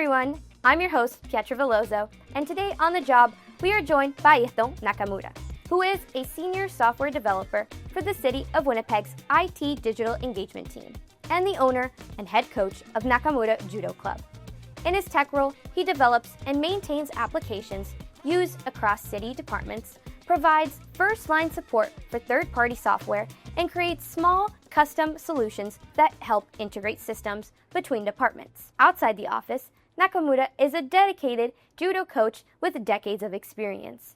everyone, I'm your host, Pietra Velloso, and today on The Job, we are joined by Airton Nakamura, who is a senior software developer for the City of Winnipeg's IT digital engagement team, and the owner and head coach of Nakamura Judo Club. In his tech role, he develops and maintains applications used across city departments, provides first-line support for third-party software, and creates small, custom solutions that help integrate systems between departments. Outside the office, Nakamura is a dedicated judo coach with decades of experience.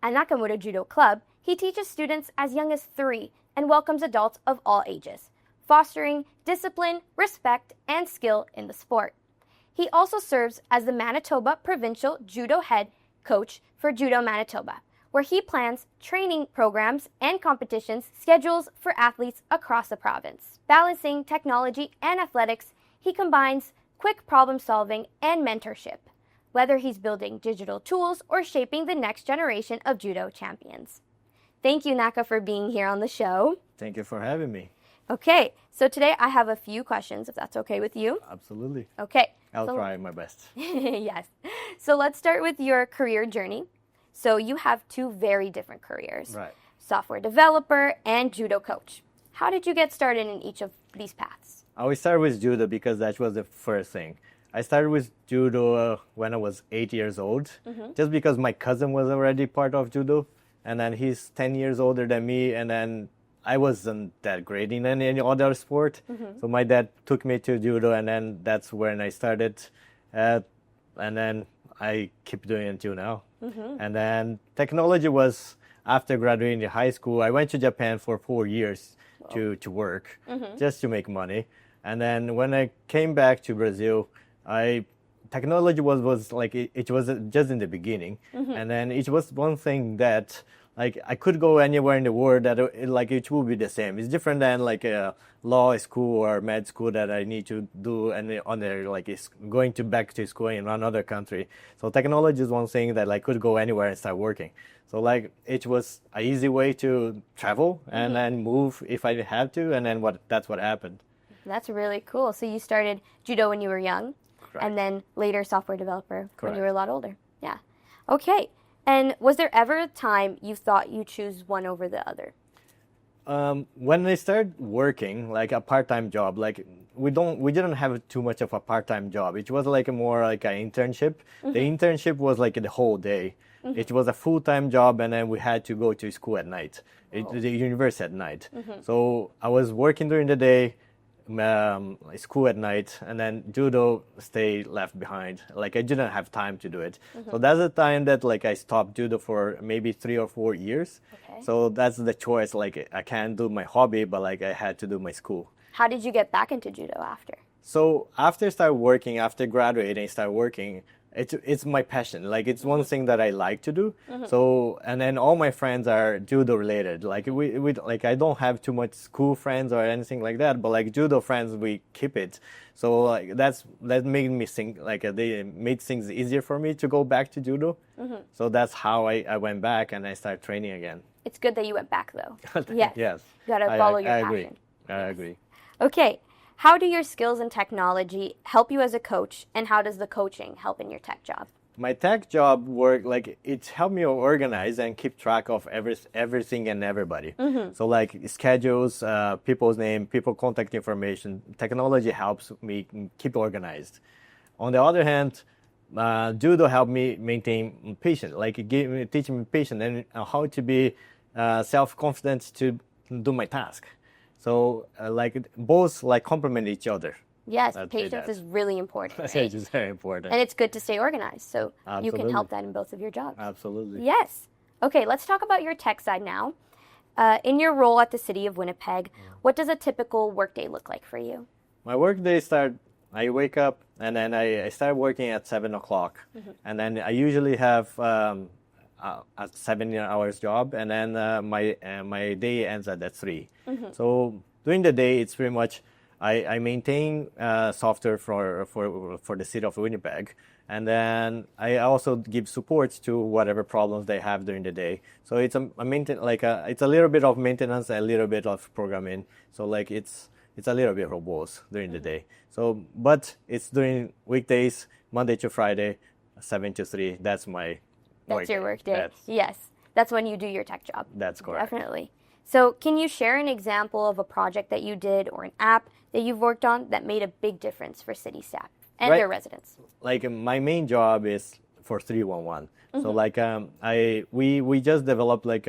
At Nakamura Judo Club, he teaches students as young as 3 and welcomes adults of all ages, fostering discipline, respect, and skill in the sport. He also serves as the Manitoba Provincial Judo Head Coach for Judo Manitoba, where he plans training programs and competitions schedules for athletes across the province. Balancing technology and athletics, he combines quick problem solving and mentorship, whether he's building digital tools or shaping the next generation of judo champions. Thank you, Naka, for being here on the show. Thank you for having me. Okay, so today I have a few questions, if that's okay with you. Absolutely. Okay. I'll try my best. Yes. So let's start with your career journey. So you have 2 very different careers. Right. Software developer and judo coach. How did you get started in each of these paths? I always started with judo because that was the first thing. I started with judo when I was 8 years old, just because my cousin was already part of judo, and then he's 10 years older than me, and then I wasn't that great in any other sport. So my dad took me to judo, and then that's when I started, and then I keep doing it until now. And then technology was after graduating high school. I went to Japan for 4 years to work, just to make money. And then when I came back to Brazil, technology was like it was just in the beginning, and then it was one thing that like I could go anywhere in the world that it will be the same. It's different than like a law school or med school that I need to do and on there like it's going to back to school in another country. So technology is one thing that I could go anywhere and start working. So like it was an easy way to travel and then move if I had to, and then that's what happened. That's really cool. So you started judo when you were young, Correct. and then later software developer when you Correct. were a lot older. Yeah. Okay. And was there ever a time you thought you choose one over the other? When I started working, like a part-time job, like we didn't have too much of a part-time job. It was like more like an internship. The internship was like the whole day. It was a full-time job, and then we had to go to school at night, the university at night. So I was working during the day, school at night, and then judo stay left behind. Like I didn't have time to do it. So that's the time that like I stopped judo for maybe 3 or 4 years. Okay. So that's the choice. Like I can't do my hobby, but like I had to do my school. How did you get back into judo after? So after graduating, start working, it's my passion. Like it's one thing that I like to do. So and then all my friends are judo related. Like we like I don't have too much school friends or anything like that, but like judo friends we keep it. So like that made me think like they made things easier for me to go back to judo. So that's how I went back and I started training again. It's good that you went back though. Yes. Yes. You gotta follow your I passion. agree. I agree. Okay. How do your skills in technology help you as a coach, and how does the coaching help in your tech job? My tech job work like it helped me organize and keep track of everything and everybody. So like schedules, people's name, people contact information. Technology helps me keep organized. On the other hand, judo helped me maintain patience, like teaching me patience and how to be self-confident to do my task. So like both like complement each other. Yes, I'd say patience that. is really important. Right? It's just very important. And it's good to stay organized, so you can Absolutely. help that in both of your jobs. Absolutely. Yes. Okay, let's talk about your tech side now. In your role at the City of Winnipeg, what does a typical workday look like for you? My work day I wake up and then I start working at 7 o'clock. And then I usually have a 7 hours job, and then my day ends at 3. So during the day, it's pretty much I maintain software for the city of Winnipeg, and then I also give support to whatever problems they have during the day. So it's it's a little bit of maintenance, a little bit of programming. So like it's a little bit of both during the day. So but it's during weekdays Monday to Friday, 7 to 3. That's my That's your work day. Yes. That's when you do your tech job. That's correct. Definitely. So can you share an example of a project that you did or an app that you've worked on that made a big difference for city staff and their residents? Like my main job is for 311. So like we just developed like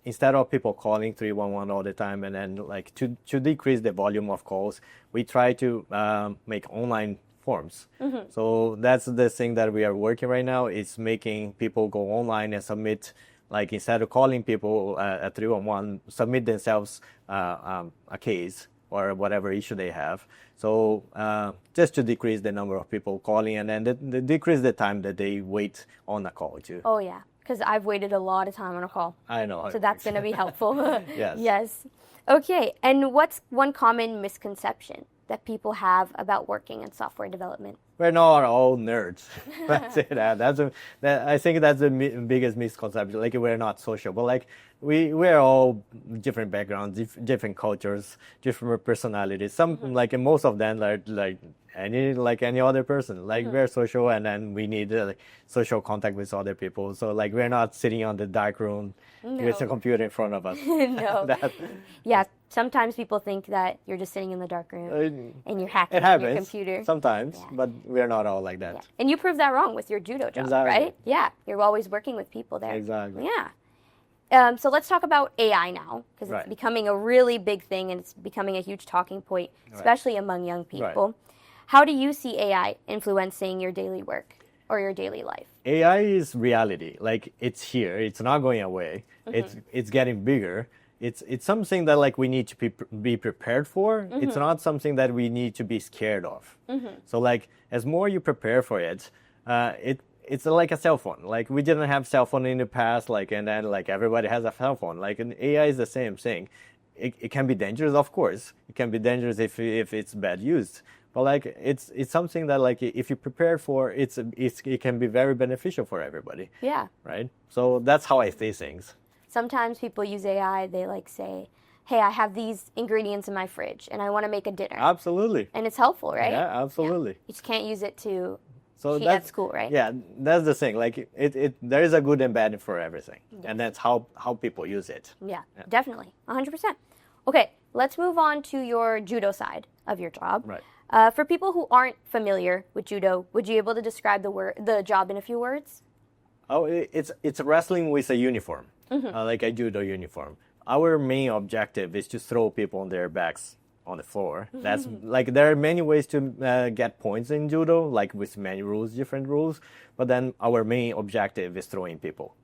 instead of people calling 311 all the time, and then like to decrease the volume of calls, we try to make online forms. So that's the thing that we are working right now, is making people go online and submit, like instead of calling people at 311, submit themselves a case or whatever issue they have. So just to decrease the number of people calling, and then decrease the time that they wait on a call too. Oh yeah, because I've waited a lot of time on a call. I know. So that's going to be helpful. Yes. Yes. Okay, and what's one common misconception that people have about working in software development? We're not all nerds. That's it. I think that's the biggest misconception. Like we're not social, but like we're all different backgrounds, different cultures, different personalities. Some like most of them are like any other person. Like we're social, and then we need like social contact with other people. So like we're not sitting on the dark room with a computer in front of us. No. Yeah. Sometimes people think that you're just sitting in the dark room and you're hacking on your computer. Sometimes, but we're not all like that. Yeah. And you proved that wrong with your judo job, right? Yeah. You're always working with people there. Exactly. Yeah. So let's talk about AI now, because it's becoming a really big thing, and it's becoming a huge talking point, especially among young people. How do you see AI influencing your daily work or your daily life? AI is reality. Like it's here. It's not going away. It's getting bigger. It's something that like we need to be prepared for. It's not something that we need to be scared of. So like as more you prepare for it, it's like a cell phone. Like we didn't have cell phone in the past, like, and then like everybody has a cell phone. Like an AI is the same thing. It can be dangerous, of course. It can be dangerous if it's bad used. But like it's something that like if you prepare for, it can be very beneficial for everybody. Yeah. Right. So that's how I see things. Sometimes people use AI, they like say, hey, I have these ingredients in my fridge and I want to make a dinner. Absolutely. And it's helpful, right? Yeah, absolutely. Yeah. You just can't use it to cheat that's at school, right? Yeah, that's the thing. Like there is a good and bad for everything. Yes. And that's how people use it. Yeah, definitely. 100%. Okay, let's move on to your judo side of your job. Right. For people who aren't familiar with judo, would you be able to describe the job in a few words? Oh, it's wrestling with a uniform. Like a judo uniform. Our main objective is to throw people on their backs on the floor. That's like there are many ways to get points in judo, like with many rules, different rules. But then our main objective is throwing people.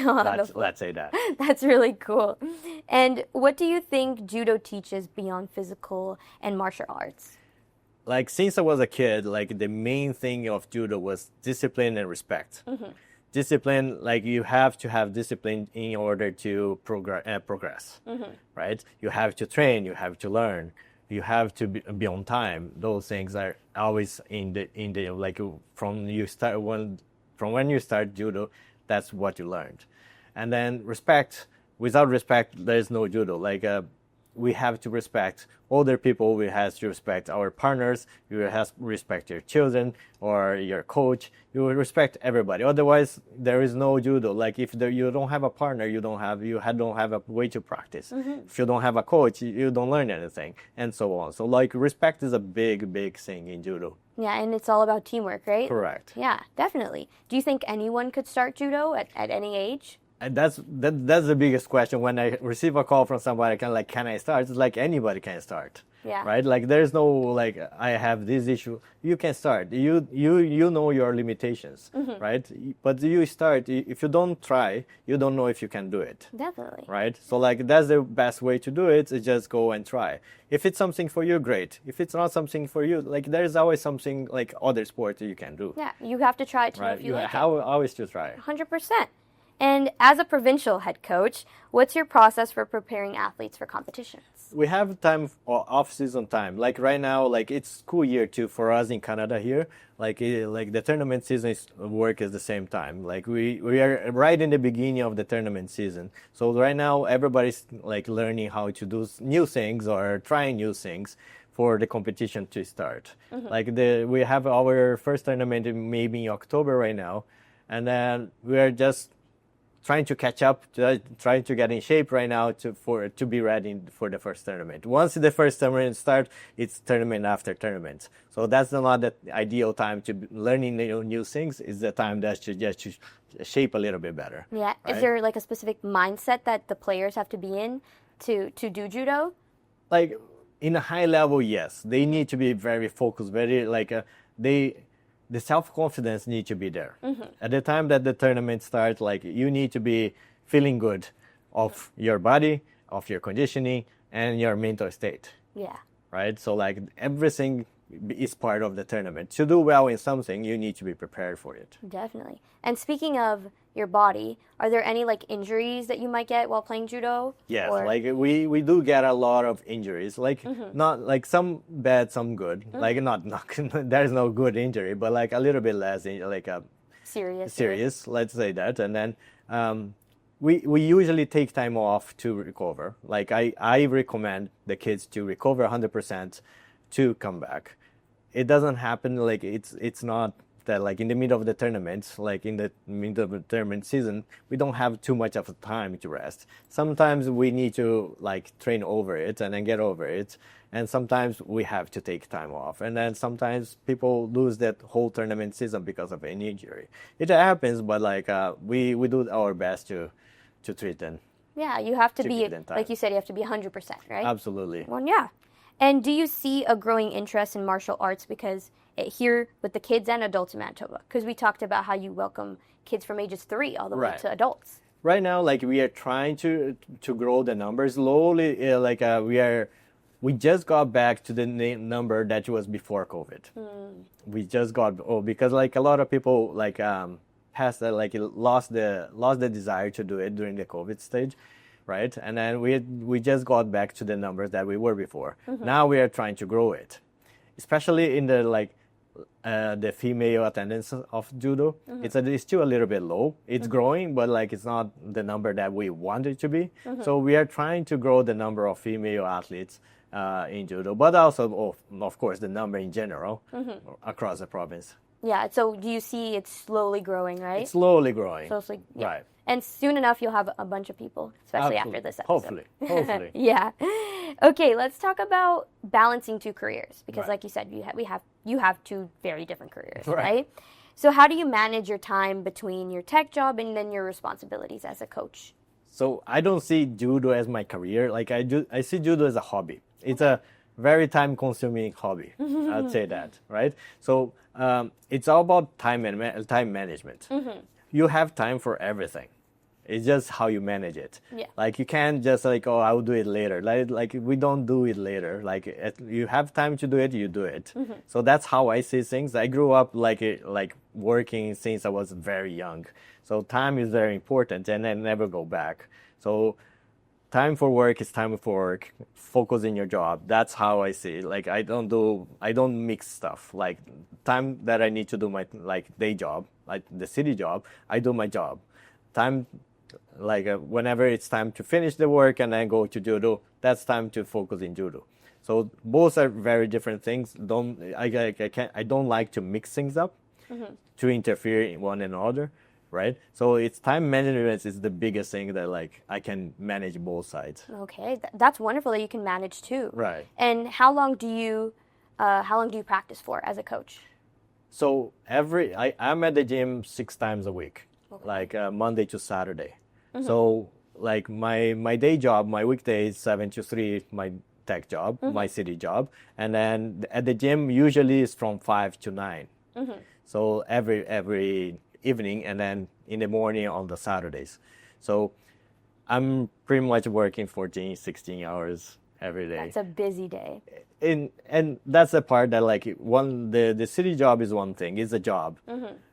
Let's say that. That's really cool. And what do you think judo teaches beyond physical and martial arts? Like since I was a kid, like the main thing of judo was discipline and respect. Discipline, like you have to have discipline in order to progress, right? You have to train, you have to learn, you have to be on time. Those things are always in the like from when you start judo, that's what you learned. And then respect. Without respect, there is no judo. Like we have to respect older people. We have to respect our partners. You have to respect your children or your coach. You will respect everybody. Otherwise, there is no judo. Like if you don't have a partner, you don't have a way to practice. If you don't have a coach, you don't learn anything, and so on. So like respect is a big thing in judo. Yeah, and it's all about teamwork, right? Correct. Yeah, definitely. Do you think anyone could start judo at any age? And that's the biggest question. When I receive a call from somebody, can I start? It's like anybody can start. Yeah. Right? Like there's no like I have this issue. You can start. You know your limitations, right? But you start. If you don't try, you don't know if you can do it. Definitely. Right? So like that's the best way to do it. Is just go and try. If it's something for you, great. If it's not something for you, like there's always something like other sports you can do. Yeah, you have to try it to know right? if you like it. Always to try. 100%. And as a provincial head coach, what's your process for preparing athletes for competitions? We have time or off-season time. Like right now, like it's school year too for us in Canada here. Like the tournament season work is the same time. Like we are right in the beginning of the tournament season. So right now everybody's like learning how to do new things or trying new things. for the competition to start. Like we have our first tournament maybe in October right now, and then we are just trying to catch up, trying to get in shape right now to be ready for the first tournament. Once the first tournament starts, it's tournament after tournament. So that's not the ideal time to be learning new things. It's the time that to just shape a little bit better. Yeah. Right? Is there like a specific mindset that the players have to be in to do judo? Like in a high level, yes, they need to be very focused, very like the self-confidence needs to be there. At the time that the tournament starts, like you need to be feeling good of your body, of your conditioning, and your mental state. Yeah. Right? So like everything is part of the tournament. To do well in something, you need to be prepared for it. Definitely. And speaking of your body, are there any like injuries that you might get while playing judo? Yes, like we do get a lot of injuries. Like not like some bad, some good. Like not there's no good injury, but like a little bit less like a serious. Let's say that. And then we usually take time off to recover. Like I recommend the kids to recover 100% to come back. It doesn't happen like it's not that like in the middle of the tournament, like in the middle of the tournament season, we don't have too much of time to rest. Sometimes we need to like train over it and then get over it. And sometimes we have to take time off. And then sometimes people lose that whole tournament season because of an injury. It happens, but like we do our best to treat them. Yeah, you have to be, like you said, you have to be 100%, right? Absolutely. Well, yeah. And do you see a growing interest in martial arts because here with the kids and adults in Manitoba? Because we talked about how you welcome kids from ages 3 all the way to adults. Right now, like we are trying to grow the numbers slowly. We just got back to the number that was before COVID. We just got because like a lot of people like passed like lost the desire to do it during the COVID stage. Right, and then we just got back to the numbers that we were before. Now we are trying to grow it, especially in the like the female attendance of judo. It's still a little bit low. It's growing, but like it's not the number that we want it to be. So we are trying to grow the number of female athletes in judo, but also of course the number in general across the province. Yeah. So do you see it's slowly growing, right? It's slowly growing. Yeah. Right. And soon enough, you'll have a bunch of people, especially after this episode. Hopefully. Yeah. Okay, let's talk about balancing 2 careers because, like you said, you have 2 very different careers, right? So how do you manage your time between your tech job and then your responsibilities as a coach? So I don't see judo as my career. Like I see judo as a hobby. It's a very time-consuming hobby. I'd say that, right? So it's all about time management. You have time for everything. It's just how you manage it. Yeah. Like you can't just like, oh, I will do it later. Like we don't do it later. Like you have time to do it, you do it. So that's how I see things. I grew up like working since I was very young. So time is very important, and I never go back. So time for work is time for work. Focus in your job. That's how I see it. Like I don't mix stuff. Like time that I need to do my like day job, like the city job, I do my job. Time like whenever it's time to finish the work and then go to judo, that's time to focus in judo. So both are very different things. I don't like to mix things up to interfere in one another. Right, so it's time management is the biggest thing that like I can manage both sides. Okay, that's wonderful that you can manage too. Right. And how long do you practice for as a coach? So I'm at the gym 6 times a week, like Monday to Saturday. So like my day job, my weekday is 7 to 3, my tech job, my city job, and then at the gym usually is from 5 to 9. So every evening and then in the morning on the Saturdays. So I'm pretty much working 14, 16 hours every day. That's a busy day. And that's the part that like the city job is one thing, it's a job.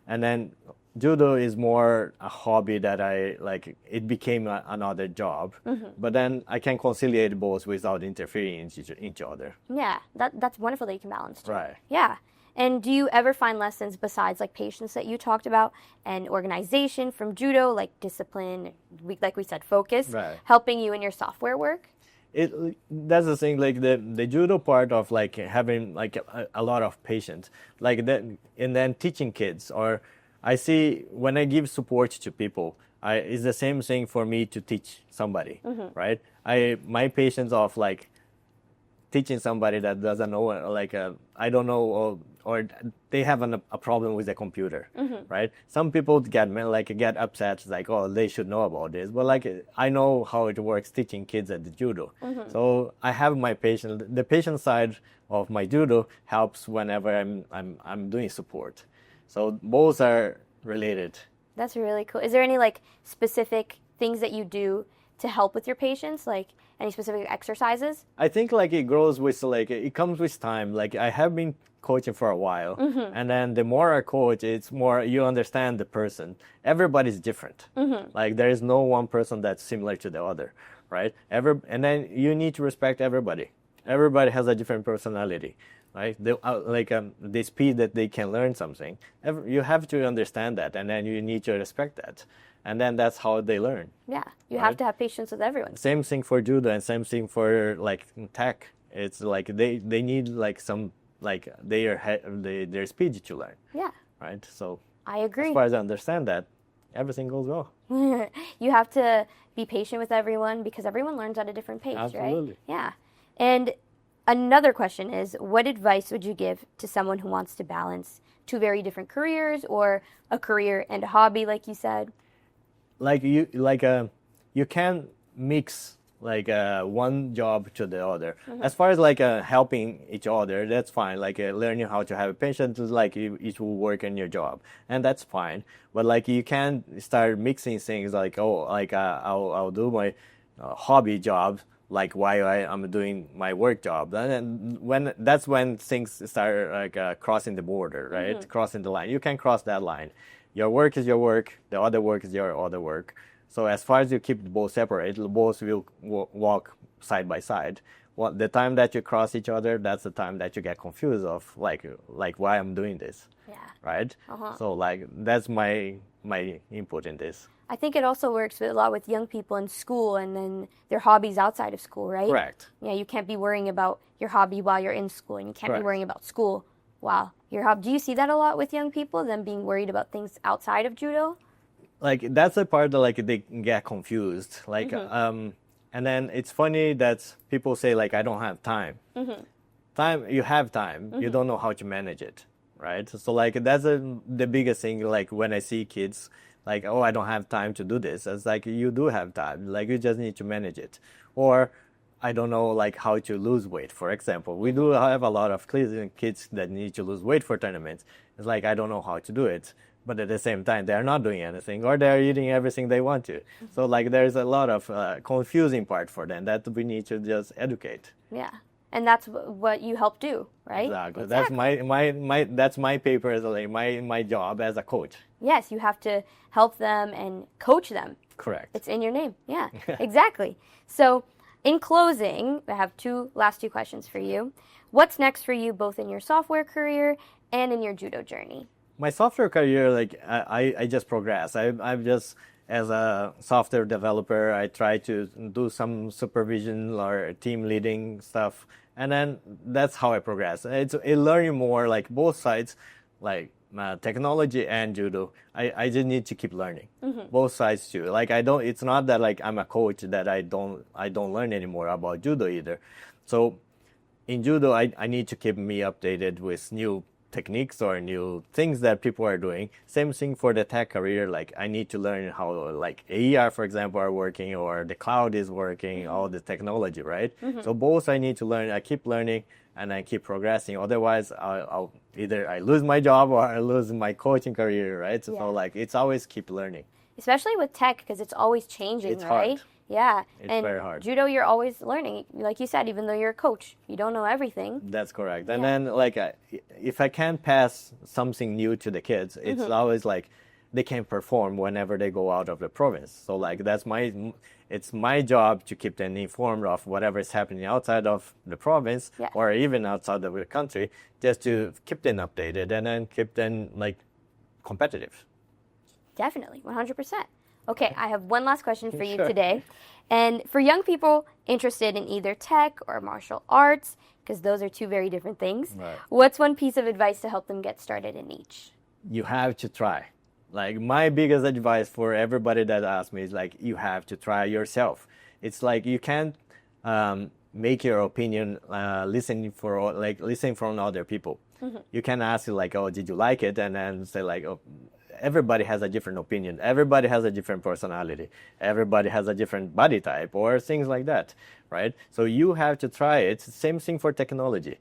And then judo is more a hobby that I like, it became another job. But then I can conciliate both without interfering in each other. Yeah, that's wonderful that you can balance too. Right. Yeah. And do you ever find lessons besides like patience that you talked about and organization from judo, like discipline, like we said, focus, helping you in your software work? That's the thing, like the judo part of like having like a lot of patience, like that, and then teaching kids. Or I see when I give support to people, it's the same thing for me to teach somebody, right? My patience of like teaching somebody that doesn't know, like I don't know, or they have a problem with the computer, right? Some people get upset, like, oh, they should know about this, but like I know how it works teaching kids at the judo, so I have my patience. The patient side of my judo helps whenever I'm doing support, so both are related. That's really cool. Is there any like specific things that you do to help with your patients, like any specific exercises? I think like it grows with like it comes with time. Like I have been coaching for a while, and then the more I coach, it's more you understand the person. Everybody's different. Like there is no one person that's similar to the other, right? And then you need to respect everybody. Everybody has a different personality, right? The speed that they can learn something, you have to understand that, and then you need to respect that. And then that's how they learn. Yeah, you have to have patience with everyone. Same thing for judo and same thing for like tech. It's like they need like some like their speed to learn. Yeah. Right. So I agree. As far as I understand that, everything goes well. You have to be patient with everyone because everyone learns at a different pace, Absolutely. right? Yeah. And another question is, what advice would you give to someone who wants to balance two very different careers, or a career and a hobby, like you said? You can mix like one job to the other. As far as like helping each other, that's fine. Like learning how to have a patient, like it will work in your job, and that's fine. But like you can start mixing things, like I'll do my hobby job like while I'm doing my work job, and that's when things start like crossing the border, right? Crossing the line. You can cross that line. Your work is your work. The other work is your other work. So as far as you keep both separate, both will walk side by side. Well, the time that you cross each other, that's the time that you get confused of like why I'm doing this. Yeah. Right. So like that's my input in this. I think it also works a lot with young people in school and then their hobbies outside of school, right? Correct. Yeah, you can't be worrying about your hobby while you're in school, and you can't be worrying about school while your hobby. Do you see that a lot with young people, them being worried about things outside of judo? Like that's the part that like they get confused. Like and then it's funny that people say like I don't have time. Time, you have time. You don't know how to manage it, right? So like that's the biggest thing. Like when I see kids like, oh, I don't have time to do this. It's like you do have time. Like you just need to manage it. Or I don't know like how to lose weight, for example. We do have a lot of kids that need to lose weight for tournaments. It's like I don't know how to do it. But at the same time, they're not doing anything, or they're eating everything they want to. So like there's a lot of confusing part for them that we need to just educate. Yeah. And that's what you help do, right? Exactly. That's my paper, like my job as a coach. Yes, you have to help them and coach them. Correct. It's in your name. Yeah, exactly. So in closing, I have last two questions for you. What's next for you, both in your software career and in your judo journey? My software career, like I just progress. I'm just, as a software developer, I try to do some supervision or team leading stuff, and then that's how I progress. It's learning more, like both sides, like technology and judo. I just need to keep learning both sides too. Like it's not that like I'm a coach that I don't learn anymore about judo either. So in judo, I need to keep me updated with new techniques or new things that people are doing. Same thing for the tech career. Like I need to learn how like AER, for example, are working, or the cloud is working, all the technology, right? So both I need to learn. I keep learning and I keep progressing. Otherwise, I'll either I lose my job or I lose my coaching career, right? So like it's always keep learning. Especially with tech, because it's always changing, it's right? Hard. Yeah. It's very hard. Judo, you're always learning. Like you said, even though you're a coach, you don't know everything. That's correct. And then, like, if I can pass something new to the kids, it's always like they can perform whenever they go out of the province. So, like, it's my job to keep them informed of whatever is happening outside of the province or even outside of the country, just to keep them updated and then keep them, like, competitive. Definitely, 100%. Okay, I have one last question for you Sure. today. And for young people interested in either tech or martial arts, because those are two very different things, Right. what's one piece of advice to help them get started in each? You have to try. Like my biggest advice for everybody that asks me is like, you have to try yourself. It's like you can't make your opinion listening from other people. You can ask like, oh, did you like it? And then say like, oh, everybody has a different opinion. Everybody has a different personality. Everybody has a different body type or things like that, right? So you have to try it. It's the same thing for technology.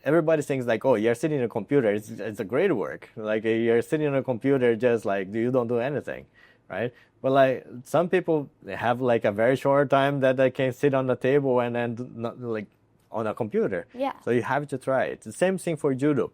Everybody thinks like, oh, you're sitting in a computer. It's a great work. Like you're sitting on a computer, just like you don't do anything, right? But like some people they have like a very short time that they can sit on the table and then not like on a computer. Yeah. So you have to try it. It's the same thing for judo.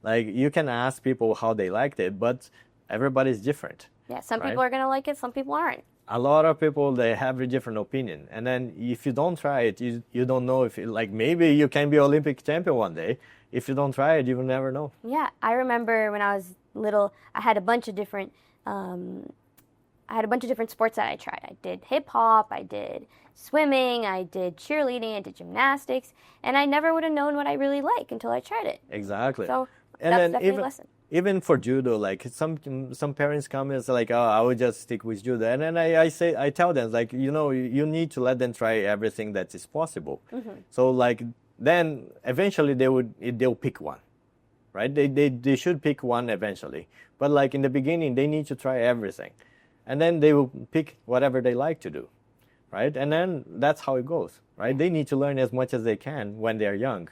Like you can ask people how they liked it, but everybody's different. Yeah, some Right. people are going to like it, some people aren't. A lot of people they have a different opinion, and then if you don't try it, you don't know if like maybe you can be Olympic champion one day. If you don't try it, you will never know. Yeah, I remember when I was little, I had a bunch of different sports that I tried. I did hip hop, I did swimming, I did cheerleading, I did gymnastics, and I never would have known what I really like until I tried it. Exactly. So And that's then definitely a lesson. even for judo, like some parents come and say like, oh, I would just stick with judo, and then I tell them like, you need to let them try everything that is possible. So like then eventually they'll pick one, right? They should pick one eventually, but like in the beginning they need to try everything, and then they will pick whatever they like to do, right? And then that's how it goes, right? They need to learn as much as they can when they're young.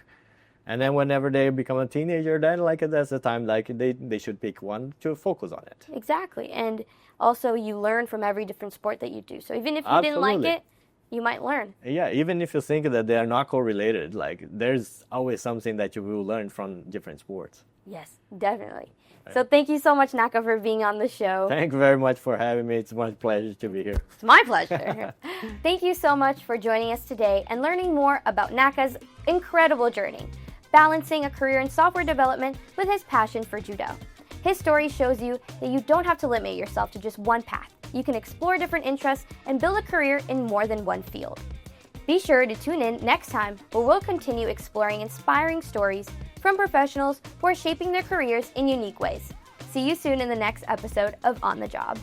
And then whenever they become a teenager, then like that's the time like they should pick one to focus on it. Exactly. And also you learn from every different sport that you do. So even if you didn't like Absolutely. it, you might learn. Yeah, even if you think that they are not correlated, like there's always something that you will learn from different sports. Yes, definitely. So thank you so much, Naka, for being on the show. Thank you very much for having me. It's my pleasure to be here. It's my pleasure. Thank you so much for joining us today and learning more about Naka's incredible journey, balancing a career in software development with his passion for judo. His story shows you that you don't have to limit yourself to just one path. You can explore different interests and build a career in more than one field. Be sure to tune in next time where we'll continue exploring inspiring stories from professionals who are shaping their careers in unique ways. See you soon in the next episode of On the Job.